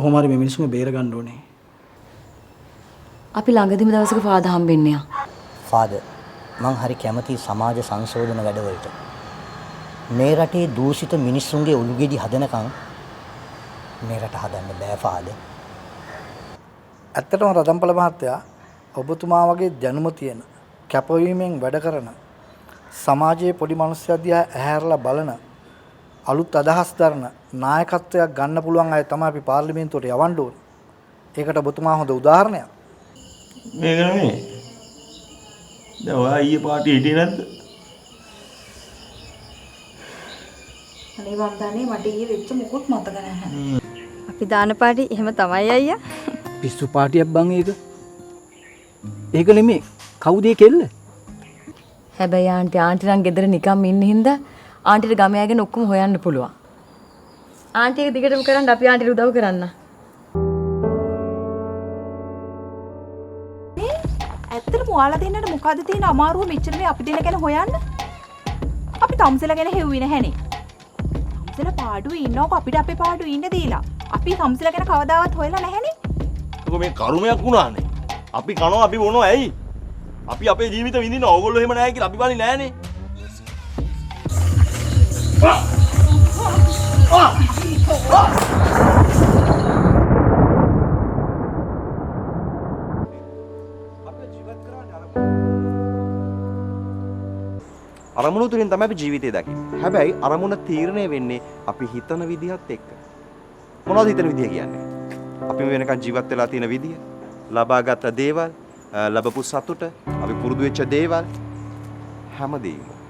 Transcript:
කොහොම හරි මේ මිනිස්සුම බේර ගන්න ඕනේ. අපි ළඟදිම දවසක ෆාදර් හම්බෙන්නේ යා. ෆාදර් මං හරි කැමති සමාජ සංශෝධන වැඩවලට. මේ රටේ දූෂිත මිනිස්සුන්ගේ උළුගෙඩි හදනකම් මේ රට හදන්න බෑ ෆාදර්. ඇත්තටම රතන්පල මහත්තයා ඔබතුමා වගේ දැනුම තියෙන කැපවීමෙන් වැඩ කරන සමාජයේ පොඩි මිනිස්සු දිහා ඇහැරලා බලන අලුත් අදහස් දරන නායකත්වයක් ගන්න පුළුවන් අය තමයි අපි පාර්ලිමේන්තුවට යවන්න ඕනේ. ඒකට ඔබතුමා හොඳ උදාහරණයක්. මේක නෙමෙයි. දැන් ඔයා ඊයේ පාටියේ හිටියේ නැද්ද? අනේ වන්දනේ මට ඊයේ වෙච්ච මොකුත් මතක නැහැ. අපි දාන පාටි එහෙම තමයි අයියා. පිස්සු පාටියක් බං ඒක. ඒක නෙමෙයි. කවුද ඒ කෙල්ල? හැබැයි ආන්ටි නම් ගෙදර නිකම් ඉන්න හින්දා ආන්ටිට ගම යගෙන ඔක්කොම හොයන්න පුළුවන්. ආන්ටි එක දිගටම කරන් අපි ආන්ටිට උදව් කරන්න. ඇත්තටම ඔයාලා දෙන්නට මොකද්ද තියෙන අමාරුව මෙච්චර මේ අපි දෙන්න ගැන හොයන්න? අපි තම්සලා ගැන හෙව්වේ නැහැනේ. තම්සලා පාඩුවේ ඉන්නවක අපිට අපේ පාඩුවේ ඉන්න දීලා. අපි තම්සලා ගැන කවදාවත් හොයලා නැහැනේ. ඒක මේ කරුමයක් වුණානේ. අපි කනවා අපි බොනවා ඇයි? අපි අපේ ජීවිත විඳින ඕගොල්ලෝ එහෙම නැහැ කියලා අපි බලන්නේ නැහනේ. අරමුණු තුලින් තමයි අපි ජීවිතය දකින්නේ. හැබැයි අරමුණ තීරණය වෙන්නේ අපි හිතන විදිහත් එක්ක. මොනවද හිතන විදිහ කියන්නේ? අපි වෙනකන් ජීවත් වෙලා තියෙන විදිහ, ලබාගත් දේවල්, ලැබපු සතුට, අපි පුරුදු වෙච්ච දේවල් හැමදේම